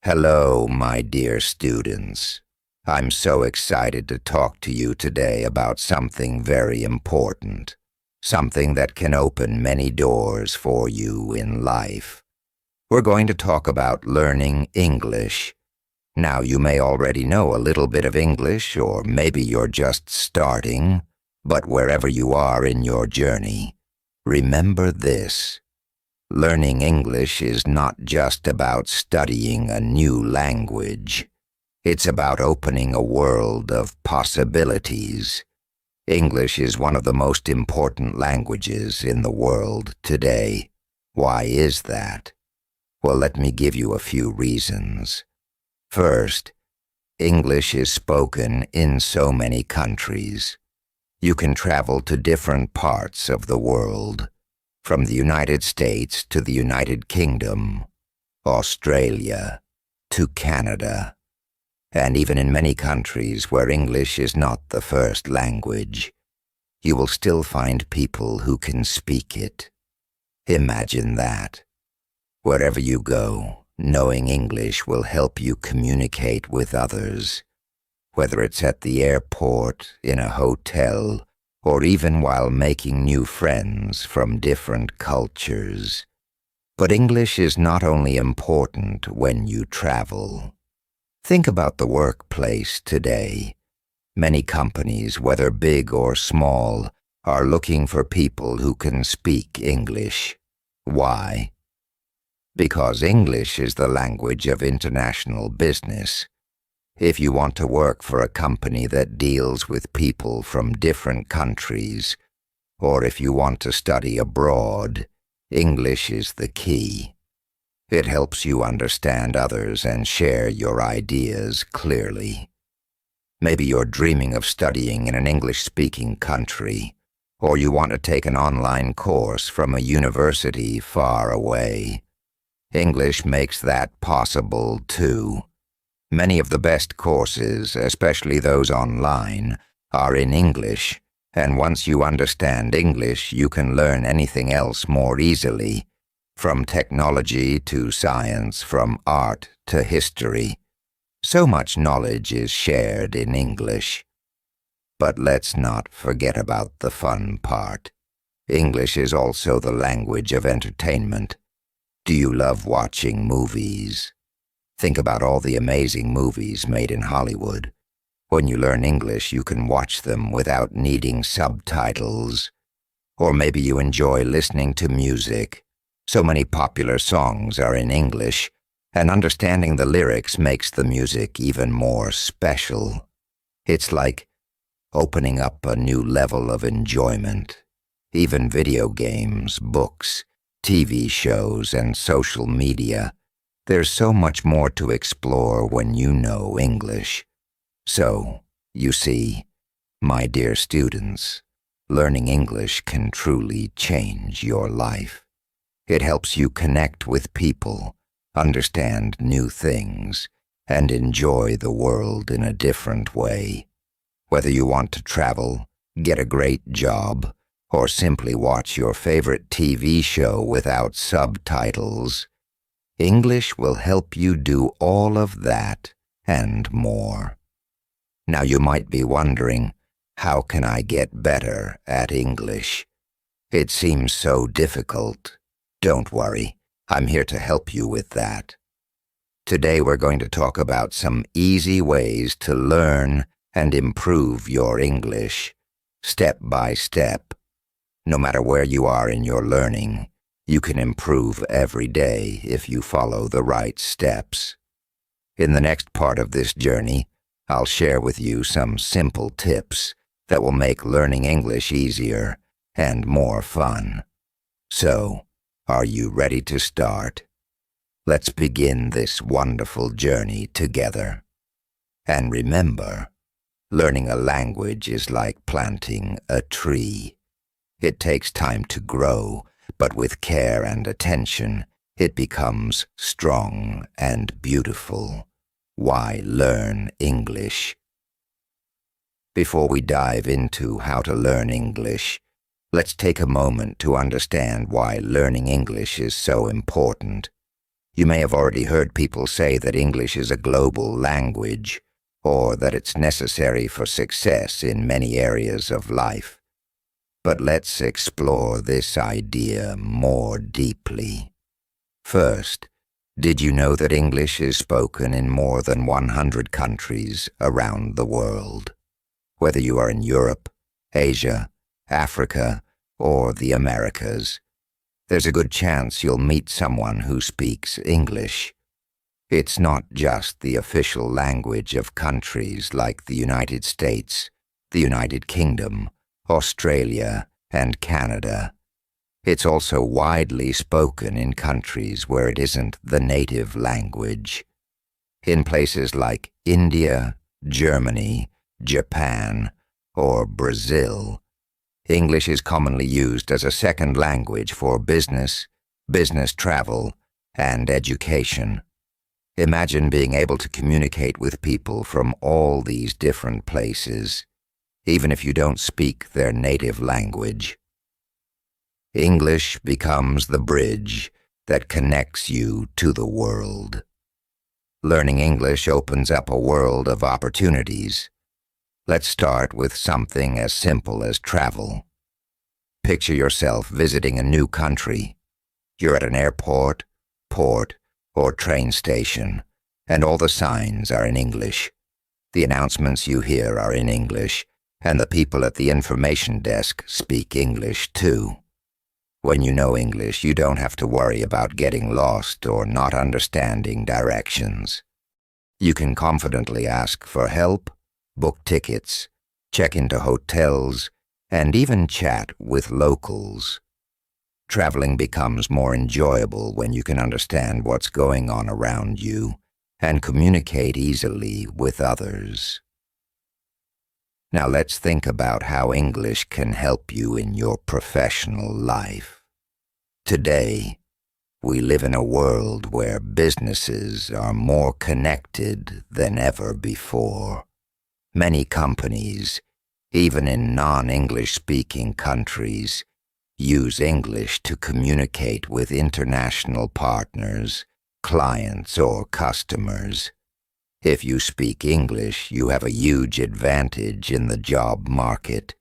Hello, my dear students. I'm so excited to talk to you today about something very important, something that can open many doors for you in life. We're going to talk about learning English. Now, you may already know a little bit of English, or maybe you're just starting, but wherever you are in your journey, remember this. Learning English is not just about studying a new language. It's about opening a world of possibilities. English is one of the most important languages in the world today. Why is that? Well, let me give you a few reasons. First, English is spoken in so many countries. You can travel to different parts of the world, from the United States to the United Kingdom, Australia to Canada, and even in many countries where English is not the first language, you will still find people who can speak it. Imagine that. Wherever you go, knowing English will help you communicate with others, whether it's at the airport, in a hotel, or even while making new friends from different cultures. But English is not only important when you travel. Think about the workplace today. Many companies, whether big or small, are looking for people who can speak English. Why? Because English is the language of international business. If you want to work for a company that deals with people from different countries, or if you want to study abroad, English is the key. It helps you understand others and share your ideas clearly. Maybe you're dreaming of studying in an English-speaking country, or you want to take an online course from a university far away. English makes that possible too. Many of the best courses, especially those online, are in English, and once you understand English, you can learn anything else more easily, from technology to science, from art to history. So much knowledge is shared in English. But let's not forget about the fun part. English is also the language of entertainment. Do you love watching movies? Think about all the amazing movies made in Hollywood. When you learn English, you can watch them without needing subtitles. Or maybe you enjoy listening to music. So many popular songs are in English, and understanding the lyrics makes the music even more special. It's like opening up a new level of enjoyment. Even video games, books, TV shows, and social media. There's so much more to explore when you know English. So, you see, my dear students, learning English can truly change your life. It helps you connect with people, understand new things, and enjoy the world in a different way. Whether you want to travel, get a great job, or simply watch your favorite TV show without subtitles, English will help you do all of that and more. Now you might be wondering, how can I get better at English? It seems so difficult. Don't worry, I'm here to help you with that. Today we're going to talk about some easy ways to learn and improve your English, step by step. No matter where you are in your learning, you can improve every day if you follow the right steps. In the next part of this journey, I'll share with you some simple tips that will make learning English easier and more fun. So, are you ready to start? Let's begin this wonderful journey together. And remember, learning a language is like planting a tree. It takes time to grow, but with care and attention, it becomes strong and beautiful. Why learn English? Before we dive into how to learn English, let's take a moment to understand why learning English is so important. You may have already heard people say that English is a global language, or that it's necessary for success in many areas of life. But let's explore this idea more deeply. First, did you know that English is spoken in more than 100 countries around the world? Whether you are in Europe, Asia, Africa, or the Americas, there's a good chance you'll meet someone who speaks English. It's not just the official language of countries like the United States, the United Kingdom, Australia, and Canada. It's also widely spoken in countries where it isn't the native language. In places like India, Germany, Japan, or Brazil, English is commonly used as a second language for business, business travel, and education. Imagine being able to communicate with people from all these different places, even if you don't speak their native language. English becomes the bridge that connects you to the world. Learning English opens up a world of opportunities. Let's start with something as simple as travel. Picture yourself visiting a new country. You're at an airport, port, or train station, and all the signs are in English. The announcements you hear are in English, and the people at the information desk speak English too. When you know English, you don't have to worry about getting lost or not understanding directions. You can confidently ask for help, book tickets, check into hotels, and even chat with locals. Traveling becomes more enjoyable when you can understand what's going on around you and communicate easily with others. Now let's think about how English can help you in your professional life. Today, we live in a world where businesses are more connected than ever before. Many companies, even in non-English speaking countries, use English to communicate with international partners, clients, or customers. If you speak English, you have a huge advantage in the job market.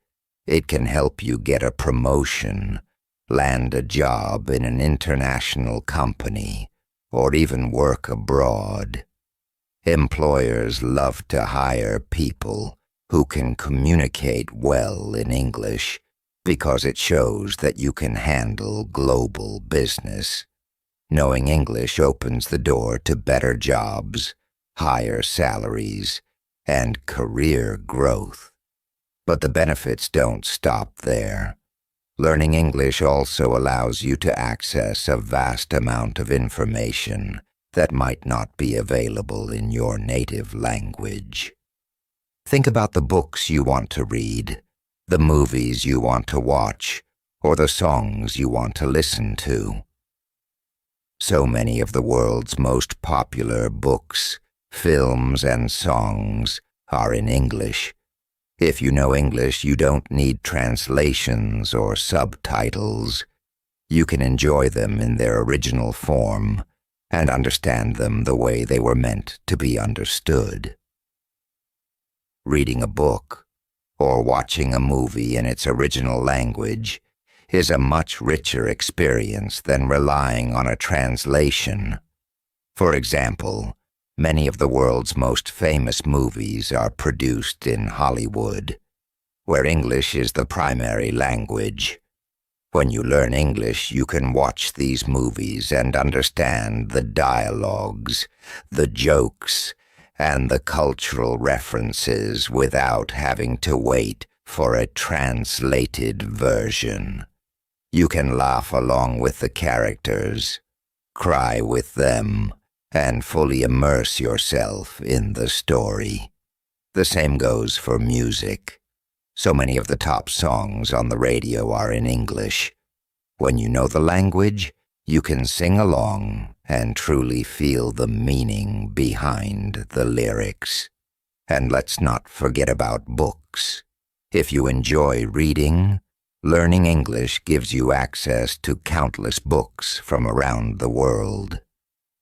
It can help you get a promotion, land a job in an international company, or even work abroad. Employers love to hire people who can communicate well in English because it shows that you can handle global business. Knowing English opens the door to better jobs, higher salaries, and career growth. But the benefits don't stop there. Learning English also allows you to access a vast amount of information that might not be available in your native language. Think about the books you want to read, the movies you want to watch, or the songs you want to listen to. So many of the world's most popular books, films, and songs are in English. If you know English, you don't need translations or subtitles. You can enjoy them in their original form and understand them the way they were meant to be understood. Reading a book or watching a movie in its original language is a much richer experience than relying on a translation. For example, many of the world's most famous movies are produced in Hollywood, where English is the primary language. When you learn English, you can watch these movies and understand the dialogues, the jokes, and the cultural references without having to wait for a translated version. You can laugh along with the characters, cry with them, and fully immerse yourself in the story. The same goes for music. So many of the top songs on the radio are in English. When you know the language, you can sing along and truly feel the meaning behind the lyrics. And let's not forget about books. If you enjoy reading, learning English gives you access to countless books from around the world.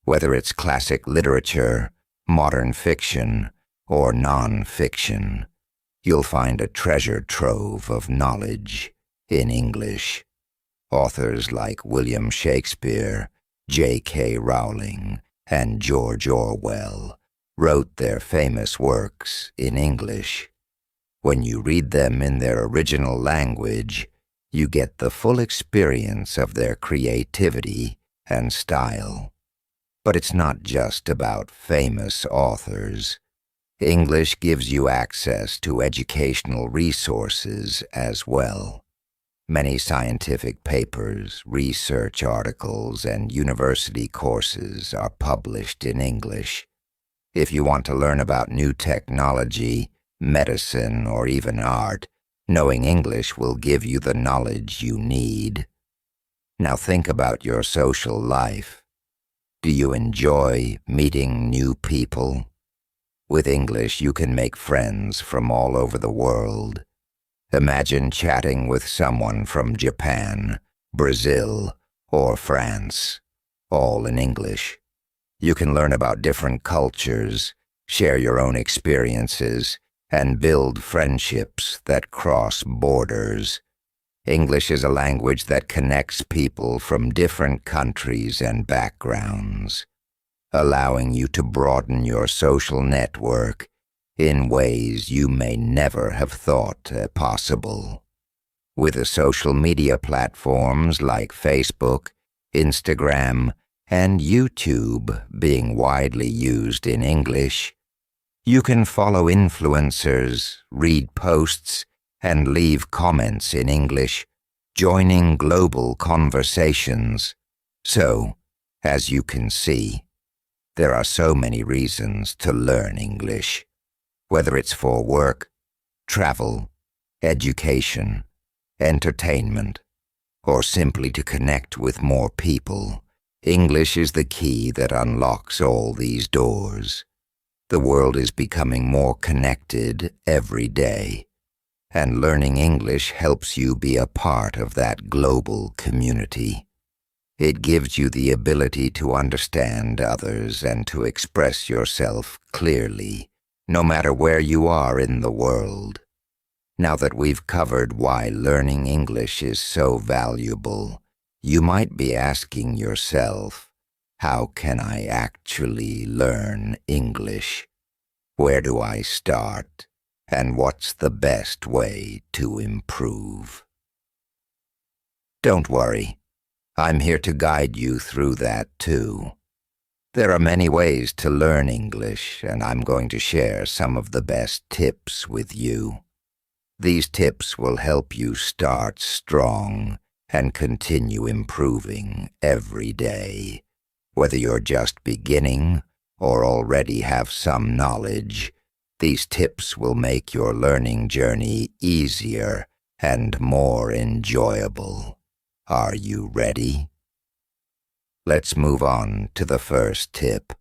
Whether it's classic literature, modern fiction, or non-fiction, you'll find a treasure trove of knowledge in English. Authors like William Shakespeare, J.K. Rowling, and George Orwell wrote their famous works in English. When you read them in their original language, you get the full experience of their creativity and style. But it's not just about famous authors. English gives you access to educational resources as well. Many scientific papers, research articles, and university courses are published in English. If you want to learn about new technology, medicine, or even art, knowing English will give you the knowledge you need. Now think about your social life. Do you enjoy meeting new people? With English, you can make friends from all over the world. Imagine chatting with someone from Japan, Brazil, or France, all in English. You can learn about different cultures, share your own experiences, and build friendships that cross borders. English is a language that connects people from different countries and backgrounds, allowing you to broaden your social network in ways you may never have thought possible. With the social media platforms like Facebook, Instagram, and YouTube being widely used in English, you can follow influencers, read posts, and leave comments in English, joining global conversations. So, as you can see, there are so many reasons to learn English. Whether it's for work, travel, education, entertainment, or simply to connect with more people, English is the key that unlocks all these doors. The world is becoming more connected every day, and learning English helps you be a part of that global community. It gives you the ability to understand others and to express yourself clearly, no matter where you are in the world. Now that we've covered why learning English is so valuable, you might be asking yourself, how can I actually learn English? Where do I start? And what's the best way to improve? Don't worry, I'm here to guide you through that too. There are many ways to learn English, and I'm going to share some of the best tips with you. These tips will help you start strong and continue improving every day. Whether you're just beginning or already have some knowledge, these tips will make your learning journey easier and more enjoyable. Are you ready? Let's move on to the first tip,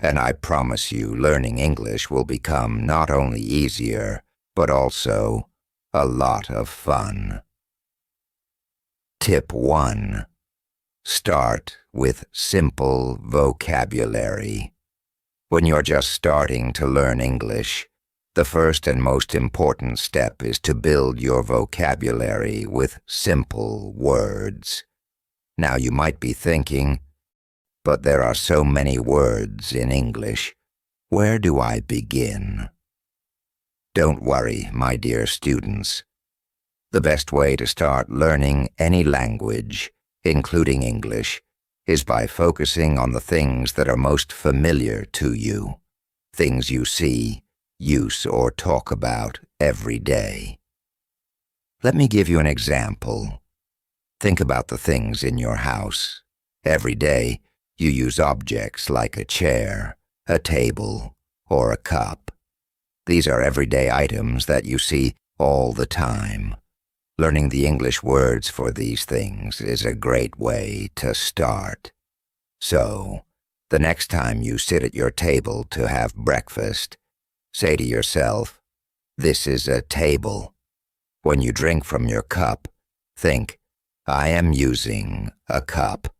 and I promise you learning English will become not only easier, but also a lot of fun. Tip 1. Start with simple vocabulary. When you're just starting to learn English, the first and most important step is to build your vocabulary with simple words. Now you might be thinking, but there are so many words in English. Where do I begin? Don't worry, my dear students. The best way to start learning any language, including English, is by focusing on the things that are most familiar to you, things you see, use, or talk about every day. Let me give you an example. Think about the things in your house. Every day, you use objects like a chair, a table, or a cup. These are everyday items that you see all the time. Learning the English words for these things is a great way to start. So, the next time you sit at your table to have breakfast, say to yourself, "This is a table." When you drink from your cup, think, "I am using a cup."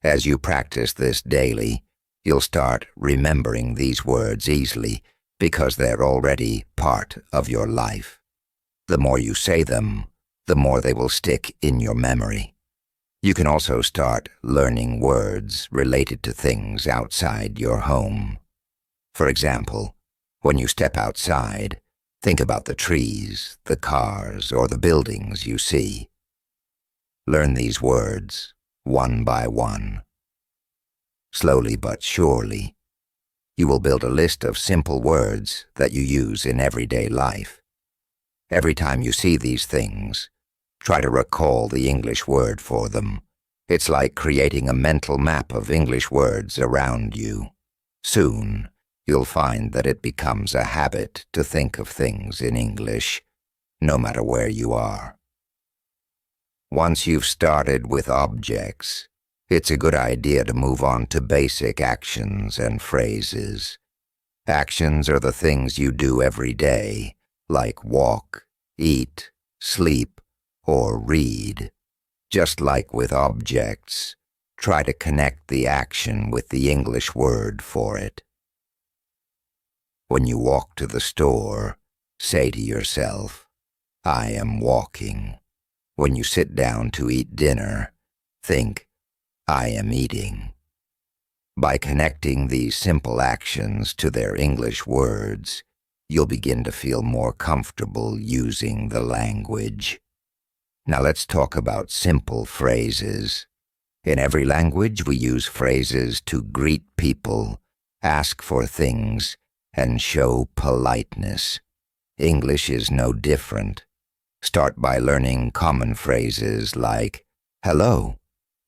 As you practice this daily, You'll start remembering these words easily because they're already part of your life. The more you say them, the more they will stick in your memory. You can also start learning words related to things outside your home. For example, when you step outside, think about the trees, the cars, or the buildings you see. Learn these words one by one. Slowly but surely, you will build a list of simple words that you use in everyday life. Every time you see these things, try to recall the English word for them. It's like creating a mental map of English words around you. Soon, you'll find that it becomes a habit to think of things in English, no matter where you are. Once you've started with objects, it's a good idea to move on to basic actions and phrases. Actions are the things you do every day, like walk, eat, sleep, or read. Just like with objects, try to connect the action with the English word for it. When you walk to the store, say to yourself, "I am walking." When you sit down to eat dinner, think, "I am eating." By connecting these simple actions to their English words, you'll begin to feel more comfortable using the language. Now let's talk about simple phrases. In every language, we use phrases to greet people, ask for things, and show politeness. English is no different. Start by learning common phrases like, "Hello,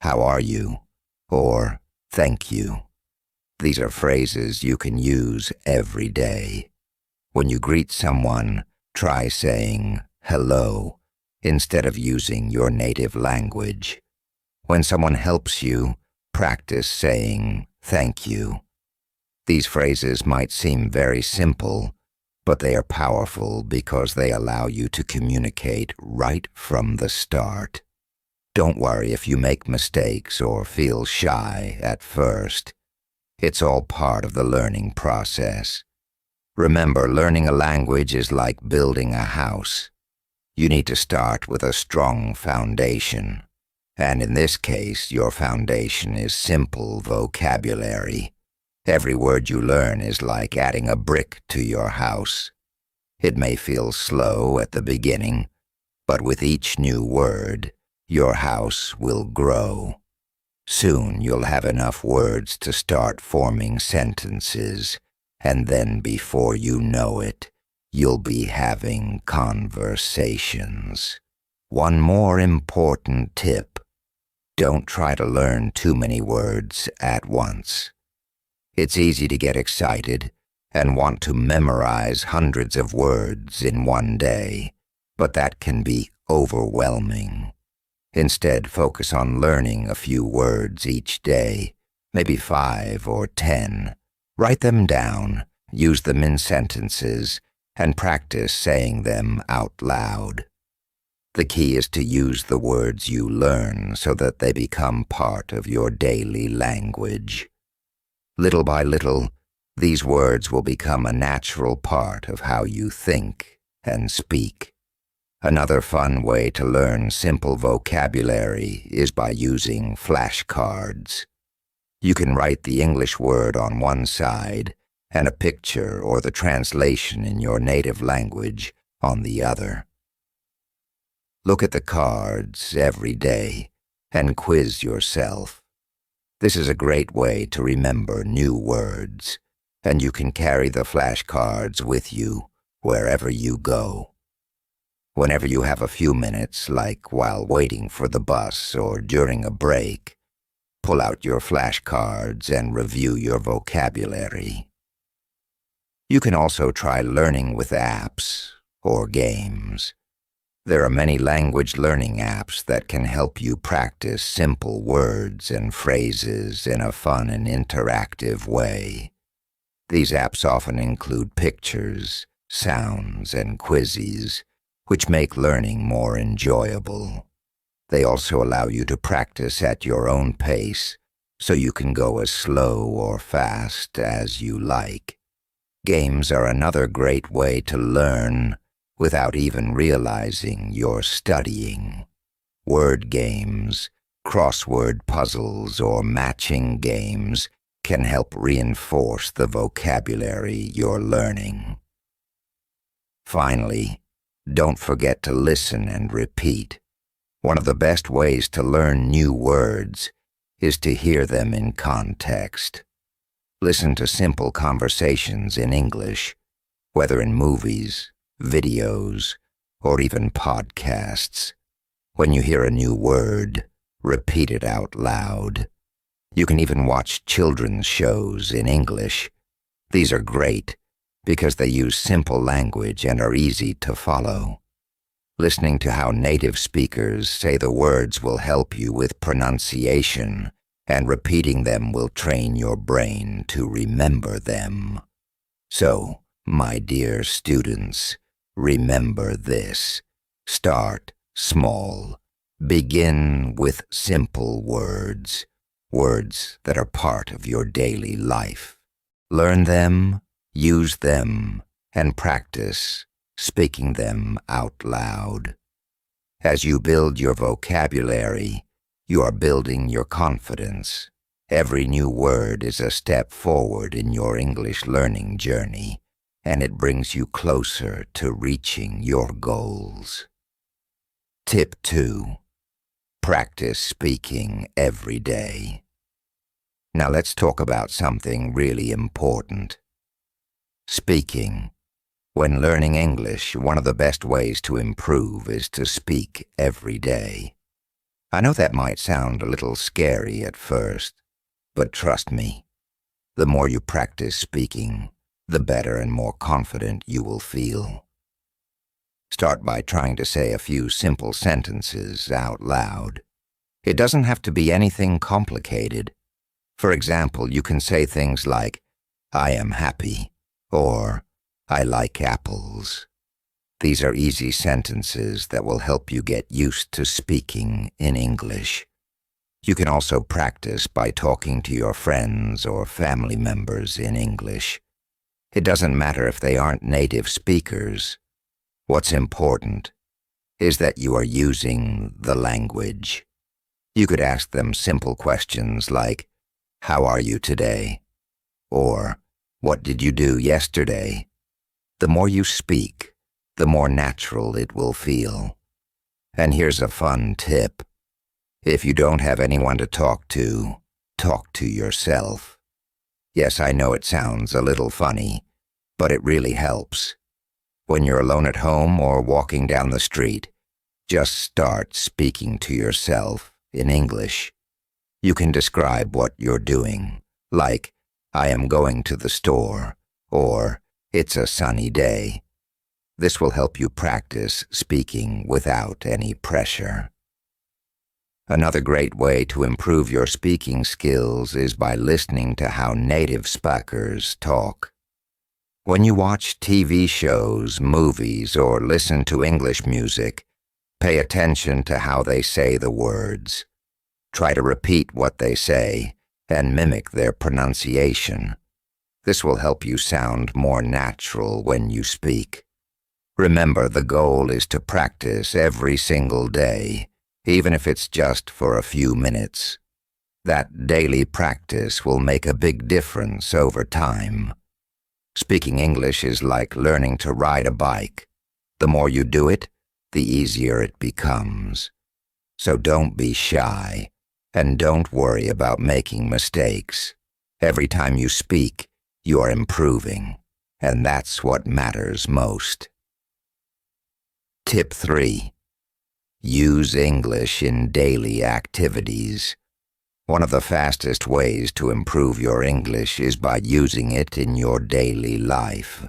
how are you?" or "Thank you." These are phrases you can use every day. When you greet someone, try saying "hello" instead of using your native language. When someone helps you, practice saying "thank you." These phrases might seem very simple, but they are powerful because they allow you to communicate right from the start. Don't worry if you make mistakes or feel shy at first. It's all part of the learning process. Remember, learning a language is like building a house. You need to start with a strong foundation. And in this case, your foundation is simple vocabulary. Every word you learn is like adding a brick to your house. It may feel slow at the beginning, but with each new word, your house will grow. Soon you'll have enough words to start forming sentences, and then before you know it, you'll be having conversations. One more important tip: don't try to learn too many words at once. It's easy to get excited and want to memorize hundreds of words in one day, but that can be overwhelming. Instead, focus on learning a few words each day, maybe 5 or 10. Write them down, use them in sentences, and practice saying them out loud. The key is to use the words you learn so that they become part of your daily language. Little by little, these words will become a natural part of how you think and speak. Another fun way to learn simple vocabulary is by using flashcards. You can write the English word on one side and a picture or the translation in your native language on the other. Look at the cards every day and quiz yourself. This is a great way to remember new words, and you can carry the flashcards with you wherever you go. Whenever you have a few minutes, like while waiting for the bus or during a break, pull out your flashcards and review your vocabulary. You can also try learning with apps or games. There are many language learning apps that can help you practice simple words and phrases in a fun and interactive way. These apps often include pictures, sounds, and quizzes, which make learning more enjoyable. They also allow you to practice at your own pace so you can go as slow or fast as you like. Games are another great way to learn without even realizing you're studying. Word games, crossword puzzles, or matching games can help reinforce the vocabulary you're learning. Finally, don't forget to listen and repeat. One of the best ways to learn new words is to hear them in context. Listen to simple conversations in English, whether in movies, videos, or even podcasts. When you hear a new word, repeat it out loud. You can even watch children's shows in English. These are great because they use simple language and are easy to follow. Listening to how native speakers say the words will help you with pronunciation, and repeating them will train your brain to remember them. So, my dear students, remember this. Start small. Begin with simple words, words that are part of your daily life. Learn them, use them, and practice speaking them out loud. As you build your vocabulary, you are building your confidence. Every new word is a step forward in your English learning journey, and it brings you closer to reaching your goals. Tip 2. Practice speaking every day. Now let's talk about something really important. Speaking. When learning English, one of the best ways to improve is to speak every day. I know that might sound a little scary at first, but trust me, the more you practice speaking, the better and more confident you will feel. Start by trying to say a few simple sentences out loud. It doesn't have to be anything complicated. For example, you can say things like, "I am happy," or "I like apples." These are easy sentences that will help you get used to speaking in English. You can also practice by talking to your friends or family members in English. It doesn't matter if they aren't native speakers. What's important is that you are using the language. You could ask them simple questions like, "How are you today?" or "What did you do yesterday?" The more you speak, the more natural it will feel. And here's a fun tip. If you don't have anyone to talk to yourself. Yes, I know it sounds a little funny, but it really helps. When you're alone at home or walking down the street, just start speaking to yourself in English. You can describe what you're doing, like, "I am going to the store," or "It's a sunny day." This will help you practice speaking without any pressure. Another great way to improve your speaking skills is by listening to how native speakers talk. When you watch TV shows, movies, or listen to English music, pay attention to how they say the words. Try to repeat what they say and mimic their pronunciation. This will help you sound more natural when you speak. Remember, the goal is to practice every single day, even if it's just for a few minutes. That daily practice will make a big difference over time. Speaking English is like learning to ride a bike. The more you do it, the easier it becomes. So don't be shy, and don't worry about making mistakes. Every time you speak, you are improving, and that's what matters most. Tip 3. Use English in daily activities. One of the fastest ways to improve your English is by using it in your daily life.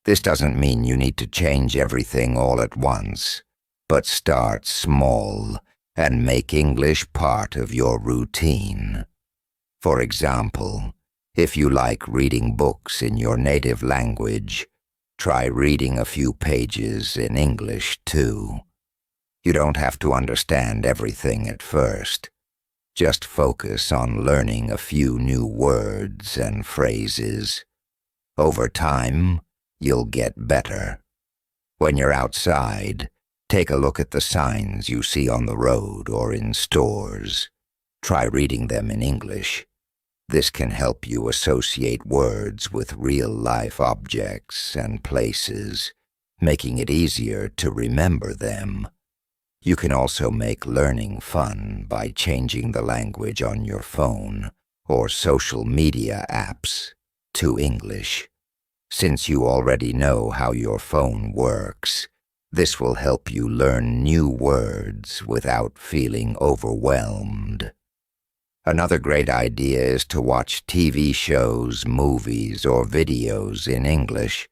This doesn't mean you need to change everything all at once, but start small and make English part of your routine. For example, if you like reading books in your native language, try reading a few pages in English too. You don't have to understand everything at first. Just focus on learning a few new words and phrases. Over time, you'll get better. When you're outside, take a look at the signs you see on the road or in stores. Try reading them in English. This can help you associate words with real-life objects and places, making it easier to remember them. You can also make learning fun by changing the language on your phone or social media apps to English. Since you already know how your phone works, this will help you learn new words without feeling overwhelmed. Another great idea is to watch TV shows, movies, or videos in English.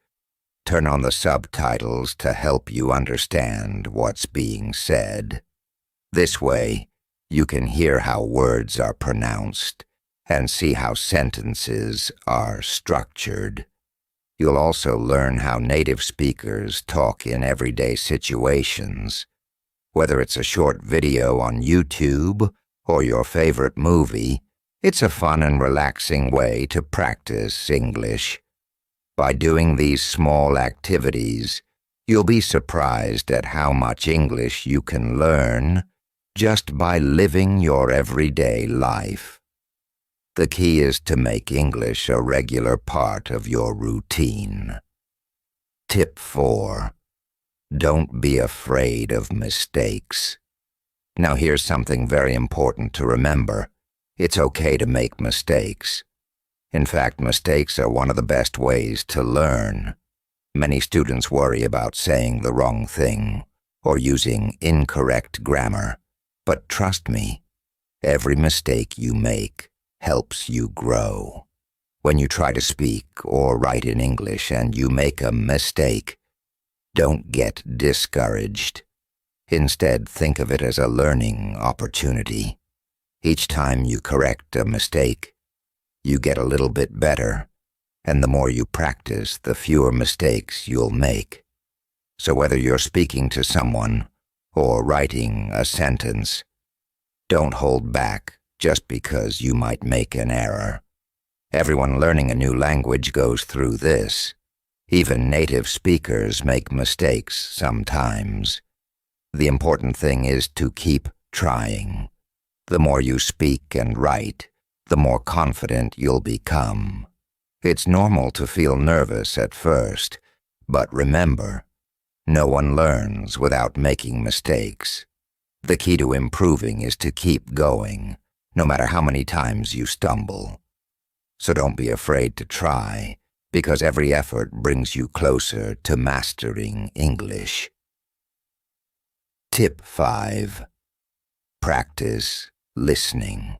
Turn on the subtitles to help you understand what's being said. This way, you can hear how words are pronounced and see how sentences are structured. You'll also learn how native speakers talk in everyday situations. Whether it's a short video on YouTube or your favorite movie, it's a fun and relaxing way to practice English. By doing these small activities, you'll be surprised at how much English you can learn just by living your everyday life. The key is to make English a regular part of your routine. Tip 4. Don't be afraid of mistakes. Now here's something very important to remember. It's okay to make mistakes. In fact, mistakes are one of the best ways to learn. Many students worry about saying the wrong thing or using incorrect grammar. But trust me, every mistake you make helps you grow. When you try to speak or write in English and you make a mistake, don't get discouraged. Instead, think of it as a learning opportunity. Each time you correct a mistake, you get a little bit better, and the more you practice, the fewer mistakes you'll make. So whether you're speaking to someone or writing a sentence, don't hold back just because you might make an error. Everyone learning a new language goes through this. Even native speakers make mistakes sometimes. The important thing is to keep trying. The more you speak and write, the more confident you'll become. It's normal to feel nervous at first, but remember, no one learns without making mistakes. The key to improving is to keep going, no matter how many times you stumble. So don't be afraid to try, because every effort brings you closer to mastering English. Tip 5. Practice listening.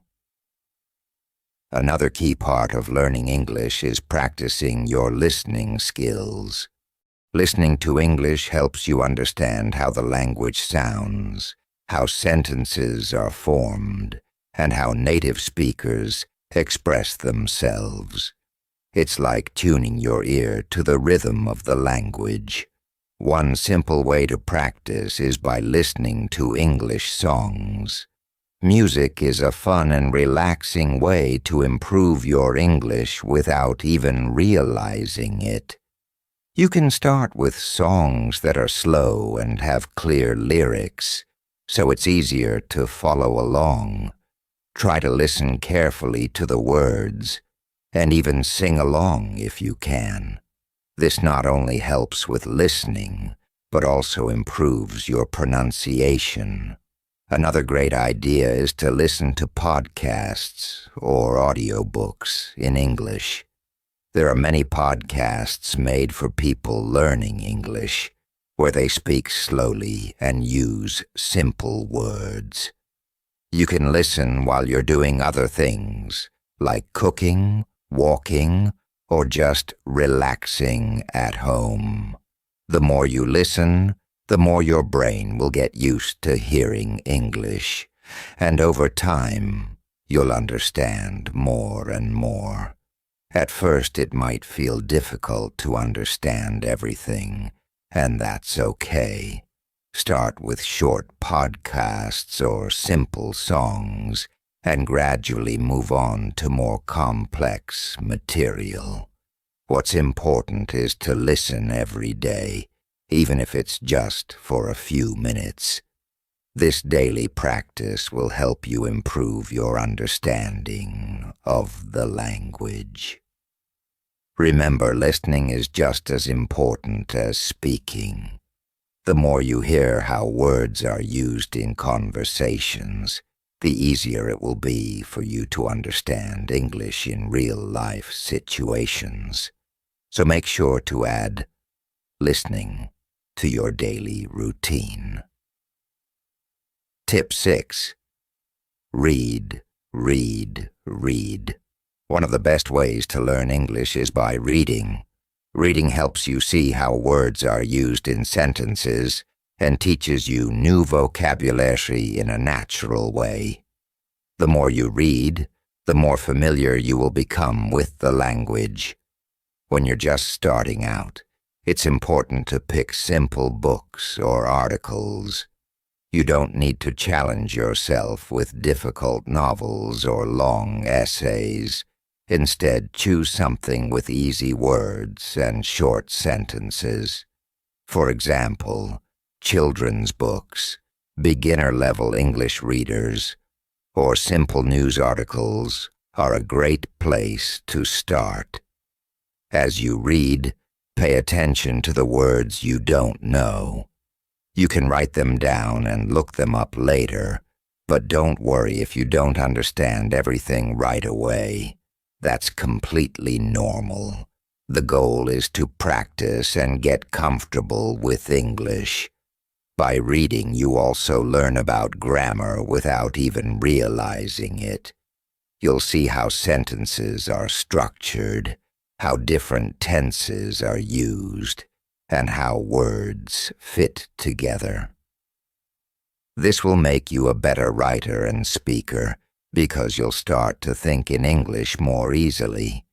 Another key part of learning English is practicing your listening skills. Listening to English helps you understand how the language sounds, how sentences are formed, and how native speakers express themselves. It's like tuning your ear to the rhythm of the language. One simple way to practice is by listening to English songs. Music is a fun and relaxing way to improve your English without even realizing it. You can start with songs that are slow and have clear lyrics, so it's easier to follow along. Try to listen carefully to the words, and even sing along if you can. This not only helps with listening, but also improves your pronunciation. Another great idea is to listen to podcasts or audiobooks in English. There are many podcasts made for people learning English, where they speak slowly and use simple words. You can listen while you're doing other things, like cooking, walking, or just relaxing at home. The more you listen, the more your brain will get used to hearing English, and over time, you'll understand more and more. At first, it might feel difficult to understand everything, and that's okay. Start with short podcasts or simple songs, and gradually move on to more complex material. What's important is to listen every day, even if it's just for a few minutes. This daily practice will help you improve your understanding of the language. Remember, listening is just as important as speaking. The more you hear how words are used in conversations, the easier it will be for you to understand English in real-life situations. So make sure to add listening to your daily routine. Tip 6. Read, read, read. One of the best ways to learn English is by reading. Reading helps you see how words are used in sentences and teaches you new vocabulary in a natural way. The more you read, the more familiar you will become with the language. When you're just starting out, it's important to pick simple books or articles. You don't need to challenge yourself with difficult novels or long essays. Instead, choose something with easy words and short sentences. For example, children's books, beginner-level English readers, or simple news articles are a great place to start. As you read, pay attention to the words you don't know. You can write them down and look them up later, but don't worry if you don't understand everything right away. That's completely normal. The goal is to practice and get comfortable with English. By reading, you also learn about grammar without even realizing it. You'll see how sentences are structured, how different tenses are used, and how words fit together. This will make you a better writer and speaker because you'll start to think in English more easily.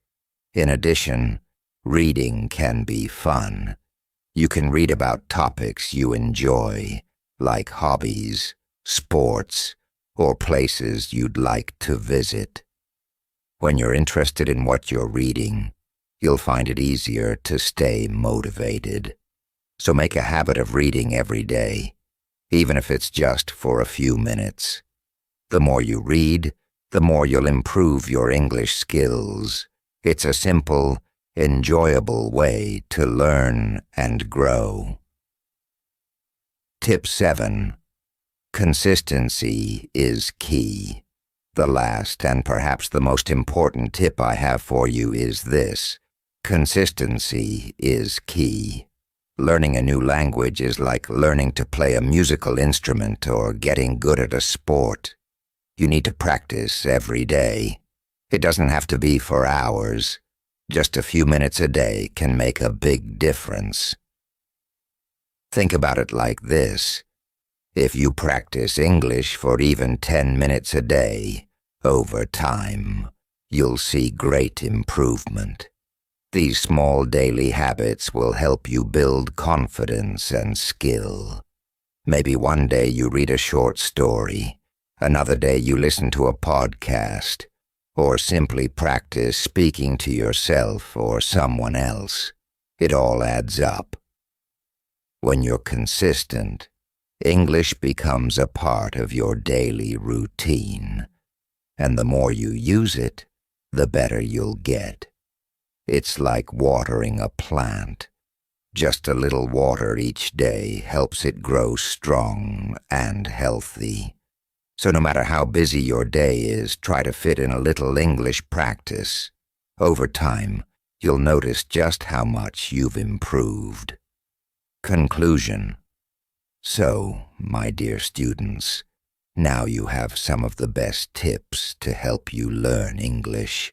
In addition, reading can be fun. You can read about topics you enjoy, like hobbies, sports, or places you'd like to visit. When you're interested in what you're reading, you'll find it easier to stay motivated. So make a habit of reading every day, even if it's just for a few minutes. The more you read, the more you'll improve your English skills. It's a simple, enjoyable way to learn and grow. Tip 7. Consistency is key. The last and perhaps the most important tip I have for you is this. Consistency is key. Learning a new language is like learning to play a musical instrument or getting good at a sport. You need to practice every day. It doesn't have to be for hours. Just a few minutes a day can make a big difference. Think about it like this. If you practice English for even 10 minutes a day, over time, you'll see great improvement. These small daily habits will help you build confidence and skill. Maybe one day you read a short story, another day you listen to a podcast, or simply practice speaking to yourself or someone else. It all adds up. When you're consistent, English becomes a part of your daily routine, and the more you use it, the better you'll get. It's like watering a plant. Just a little water each day helps it grow strong and healthy. So no matter how busy your day is, try to fit in a little English practice. Over time, you'll notice just how much you've improved. Conclusion. So, my dear students, now you have some of the best tips to help you learn English.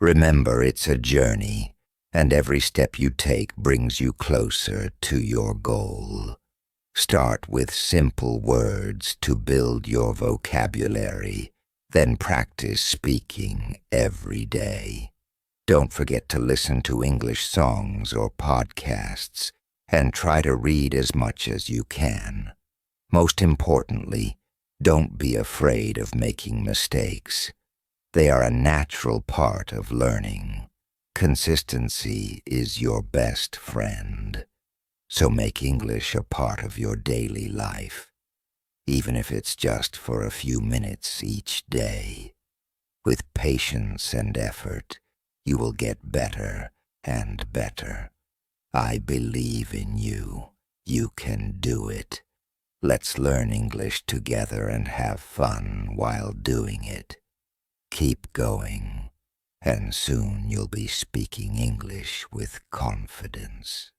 Remember, it's a journey, and every step you take brings you closer to your goal. Start with simple words to build your vocabulary, then practice speaking every day. Don't forget to listen to English songs or podcasts, and try to read as much as you can. Most importantly, Don't be afraid of making mistakes. They are a natural part of learning. Consistency is your best friend. So make English a part of your daily life, even if it's just for a few minutes each day. With patience and effort, you will get better and better. I believe in you. You can do it. Let's learn English together and have fun while doing it. Keep going, and soon you'll be speaking English with confidence.